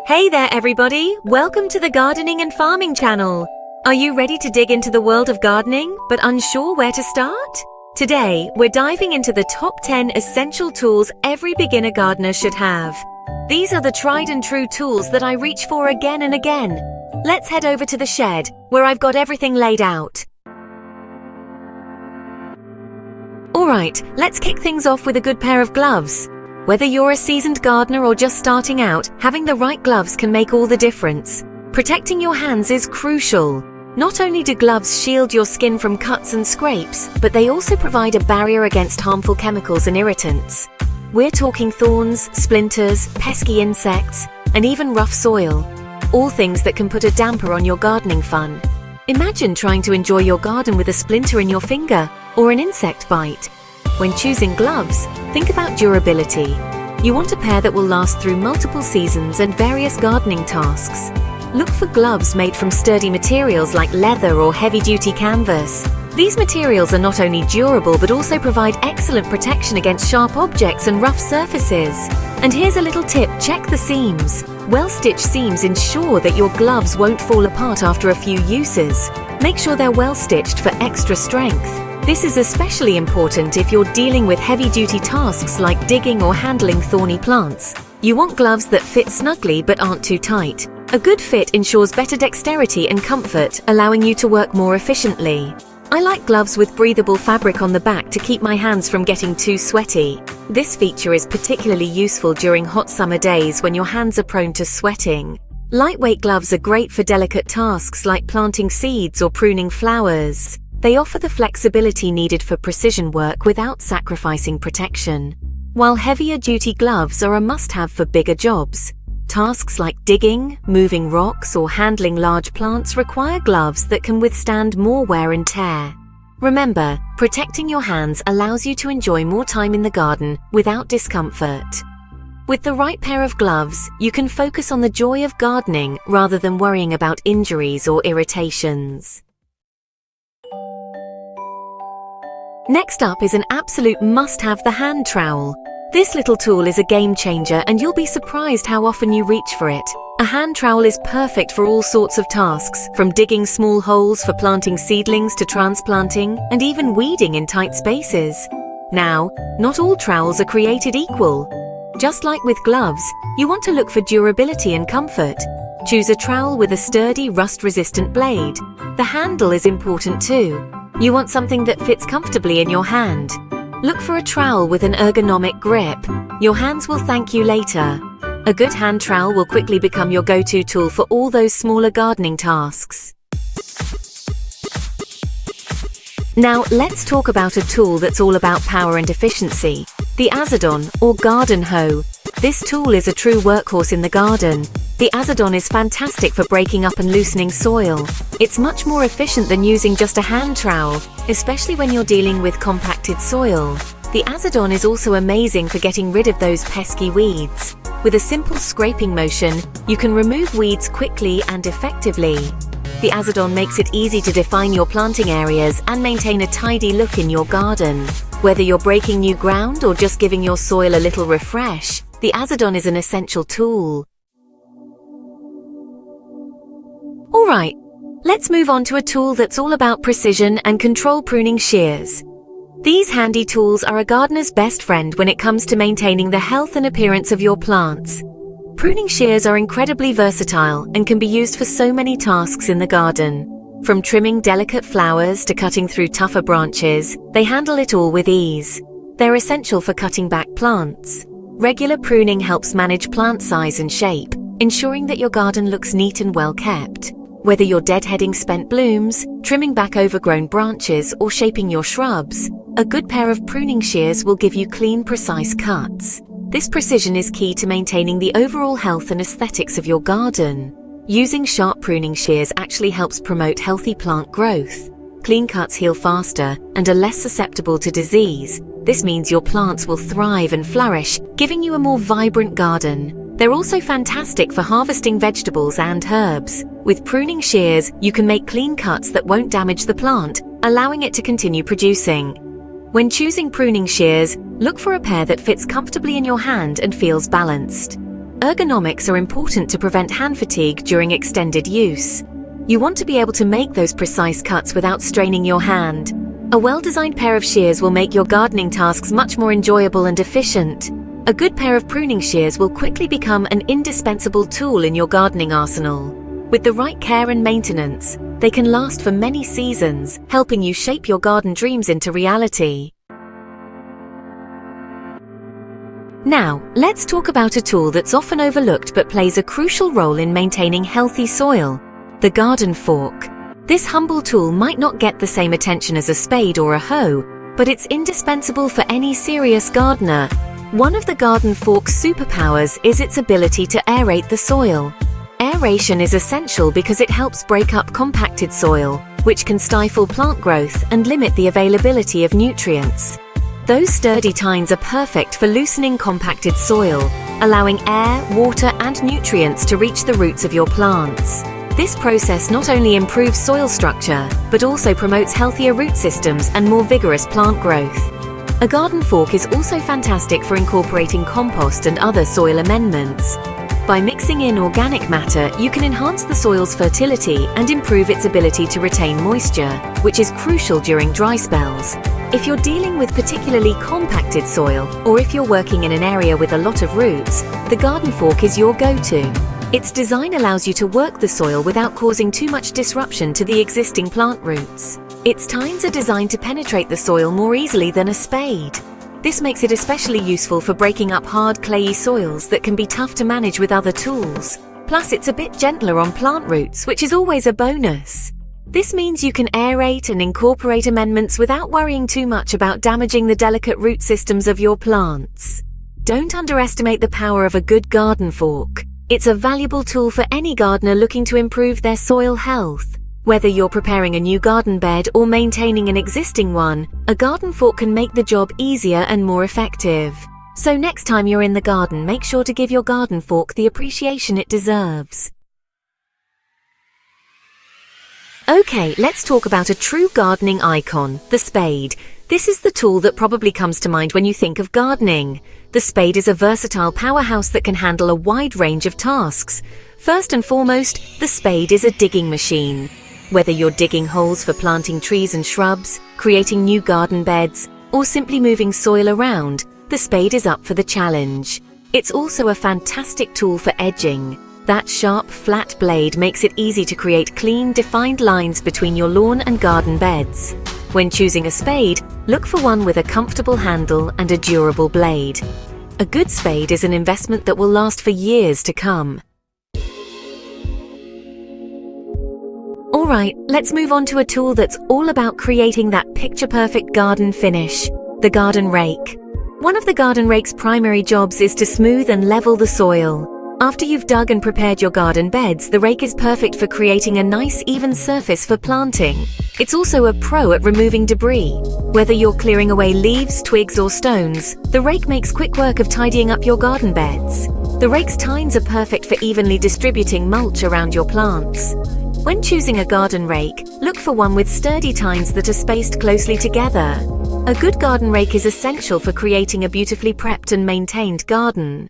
Hey there everybody, welcome to the Gardening and Farming channel. Are you ready to dig into the world of gardening, but unsure where to start? Today, we're diving into the top 10 essential tools every beginner gardener should have. These are the tried and true tools that I reach for again and again. Let's head over to the shed, where I've got everything laid out. Alright, let's kick things off with a good pair of gloves. Whether you're a seasoned gardener or just starting out, having the right gloves can make all the difference. Protecting your hands is crucial. Not only do gloves shield your skin from cuts and scrapes, but they also provide a barrier against harmful chemicals and irritants. We're talking thorns, splinters, pesky insects, and even rough soil. All things that can put a damper on your gardening fun. Imagine trying to enjoy your garden with a splinter in your finger or an insect bite. When choosing gloves, think about durability. You want a pair that will last through multiple seasons and various gardening tasks. Look for gloves made from sturdy materials like leather or heavy-duty canvas. These materials are not only durable but also provide excellent protection against sharp objects and rough surfaces. And here's a little tip, check the seams. Well-stitched seams ensure that your gloves won't fall apart after a few uses. Make sure they're well-stitched for extra strength. This is especially important if you're dealing with heavy-duty tasks like digging or handling thorny plants. You want gloves that fit snugly but aren't too tight. A good fit ensures better dexterity and comfort, allowing you to work more efficiently. I like gloves with breathable fabric on the back to keep my hands from getting too sweaty. This feature is particularly useful during hot summer days when your hands are prone to sweating. Lightweight gloves are great for delicate tasks like planting seeds or pruning flowers. They offer the flexibility needed for precision work without sacrificing protection. While heavier-duty gloves are a must-have for bigger jobs, tasks like digging, moving rocks, or handling large plants require gloves that can withstand more wear and tear. Remember, protecting your hands allows you to enjoy more time in the garden without discomfort. With the right pair of gloves, you can focus on the joy of gardening rather than worrying about injuries or irritations. Next up is an absolute must-have, the hand trowel. This little tool is a game changer and you'll be surprised how often you reach for it. A hand trowel is perfect for all sorts of tasks, from digging small holes for planting seedlings to transplanting and even weeding in tight spaces. Now, not all trowels are created equal. Just like with gloves, you want to look for durability and comfort. Choose a trowel with a sturdy, rust-resistant blade. The handle is important too. You want something that fits comfortably in your hand. Look for a trowel with an ergonomic grip. Your hands will thank you later. A good hand trowel will quickly become your go-to tool for all those smaller gardening tasks. Now, let's talk about a tool that's all about power and efficiency. The azadón, or garden hoe. This tool is a true workhorse in the garden. The azadón is fantastic for breaking up and loosening soil. It's much more efficient than using just a hand trowel, especially when you're dealing with compacted soil. The azadón is also amazing for getting rid of those pesky weeds. With a simple scraping motion, you can remove weeds quickly and effectively. The azadón makes it easy to define your planting areas and maintain a tidy look in your garden. Whether you're breaking new ground or just giving your soil a little refresh, the azadón is an essential tool. Alright, let's move on to a tool that's all about precision and control, pruning shears. These handy tools are a gardener's best friend when it comes to maintaining the health and appearance of your plants. Pruning shears are incredibly versatile and can be used for so many tasks in the garden. From trimming delicate flowers to cutting through tougher branches, they handle it all with ease. They're essential for cutting back plants. Regular pruning helps manage plant size and shape, ensuring that your garden looks neat and well kept. Whether you're deadheading spent blooms, trimming back overgrown branches, or shaping your shrubs, a good pair of pruning shears will give you clean, precise cuts. This precision is key to maintaining the overall health and aesthetics of your garden. Using sharp pruning shears actually helps promote healthy plant growth. Clean cuts heal faster and are less susceptible to disease. This means your plants will thrive and flourish, giving you a more vibrant garden. They're also fantastic for harvesting vegetables and herbs. With pruning shears, you can make clean cuts that won't damage the plant, allowing it to continue producing. When choosing pruning shears, look for a pair that fits comfortably in your hand and feels balanced. Ergonomics are important to prevent hand fatigue during extended use. You want to be able to make those precise cuts without straining your hand. A well-designed pair of shears will make your gardening tasks much more enjoyable and efficient. A good pair of pruning shears will quickly become an indispensable tool in your gardening arsenal. With the right care and maintenance, they can last for many seasons, helping you shape your garden dreams into reality. Now, let's talk about a tool that's often overlooked but plays a crucial role in maintaining healthy soil: the garden fork. This humble tool might not get the same attention as a spade or a hoe, but it's indispensable for any serious gardener. One of the garden fork's superpowers is its ability to aerate the soil. Aeration is essential because it helps break up compacted soil, which can stifle plant growth and limit the availability of nutrients. Those sturdy tines are perfect for loosening compacted soil, allowing air, water, and nutrients to reach the roots of your plants. This process not only improves soil structure, but also promotes healthier root systems and more vigorous plant growth. A garden fork is also fantastic for incorporating compost and other soil amendments. By mixing in organic matter, you can enhance the soil's fertility and improve its ability to retain moisture, which is crucial during dry spells. If you're dealing with particularly compacted soil, or if you're working in an area with a lot of roots, the garden fork is your go-to. Its design allows you to work the soil without causing too much disruption to the existing plant roots. Its tines are designed to penetrate the soil more easily than a spade. This makes it especially useful for breaking up hard, clayey soils that can be tough to manage with other tools. Plus, it's a bit gentler on plant roots, which is always a bonus. This means you can aerate and incorporate amendments without worrying too much about damaging the delicate root systems of your plants. Don't underestimate the power of a good garden fork. It's a valuable tool for any gardener looking to improve their soil health. Whether you're preparing a new garden bed or maintaining an existing one, a garden fork can make the job easier and more effective. So next time you're in the garden, make sure to give your garden fork the appreciation it deserves. Okay, let's talk about a true gardening icon, the spade. This is the tool that probably comes to mind when you think of gardening. The spade is a versatile powerhouse that can handle a wide range of tasks. First and foremost, the spade is a digging machine. Whether you're digging holes for planting trees and shrubs, creating new garden beds, or simply moving soil around, the spade is up for the challenge. It's also a fantastic tool for edging. That sharp, flat blade makes it easy to create clean, defined lines between your lawn and garden beds. When choosing a spade, look for one with a comfortable handle and a durable blade. A good spade is an investment that will last for years to come. Alright, let's move on to a tool that's all about creating that picture-perfect garden finish, the garden rake. One of the garden rake's primary jobs is to smooth and level the soil. After you've dug and prepared your garden beds, the rake is perfect for creating a nice, even surface for planting. It's also a pro at removing debris. Whether you're clearing away leaves, twigs, or stones, the rake makes quick work of tidying up your garden beds. The rake's tines are perfect for evenly distributing mulch around your plants. When choosing a garden rake, look for one with sturdy tines that are spaced closely together. A good garden rake is essential for creating a beautifully prepped and maintained garden.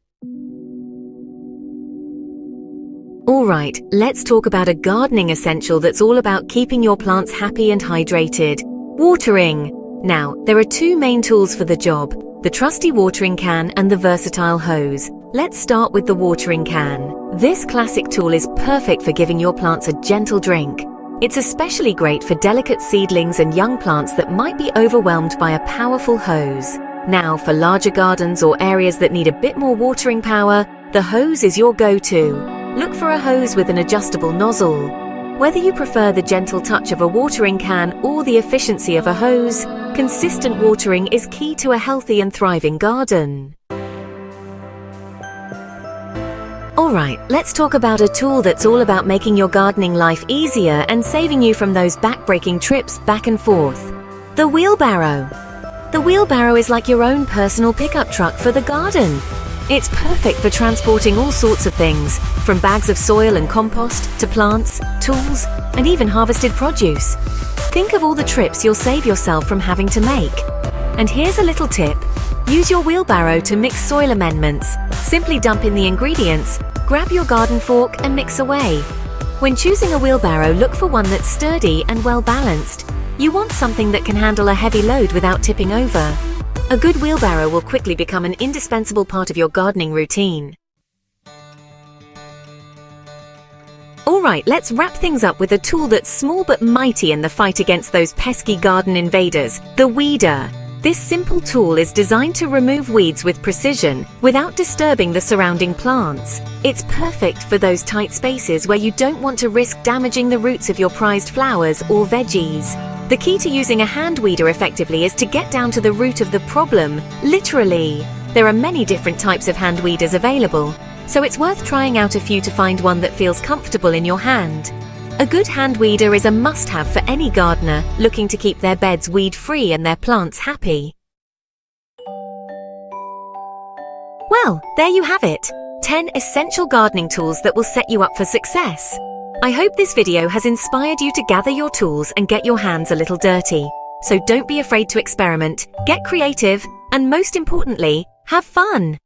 Alright, let's talk about a gardening essential that's all about keeping your plants happy and hydrated: watering. Now, there are two main tools for the job: the trusty watering can and the versatile hose. Let's start with the watering can. This classic tool is perfect for giving your plants a gentle drink. It's especially great for delicate seedlings and young plants that might be overwhelmed by a powerful hose. Now, for larger gardens or areas that need a bit more watering power, the hose is your go-to. Look for a hose with an adjustable nozzle. Whether you prefer the gentle touch of a watering can or the efficiency of a hose, consistent watering is key to a healthy and thriving garden. Alright, let's talk about a tool that's all about making your gardening life easier and saving you from those back-breaking trips back and forth: the wheelbarrow. The wheelbarrow is like your own personal pickup truck for the garden. It's perfect for transporting all sorts of things, from bags of soil and compost to plants, tools, and even harvested produce. Think of all the trips you'll save yourself from having to make. And here's a little tip: use your wheelbarrow to mix soil amendments, Simply dump in the ingredients, grab your garden fork and mix away. When choosing a wheelbarrow, look for one that's sturdy and well balanced. You want something that can handle a heavy load without tipping over. A good wheelbarrow will quickly become an indispensable part of your gardening routine. Alright, let's wrap things up with a tool that's small but mighty in the fight against those pesky garden invaders, the weeder. This simple tool is designed to remove weeds with precision without disturbing the surrounding plants. It's perfect for those tight spaces where you don't want to risk damaging the roots of your prized flowers or veggies. The key to using a hand weeder effectively is to get down to the root of the problem, literally. There are many different types of hand weeders available, so it's worth trying out a few to find one that feels comfortable in your hand. A good hand weeder is a must-have for any gardener looking to keep their beds weed-free and their plants happy. Well, there you have it. 10 essential gardening tools that will set you up for success. I hope this video has inspired you to gather your tools and get your hands a little dirty. So don't be afraid to experiment, get creative, and most importantly, have fun.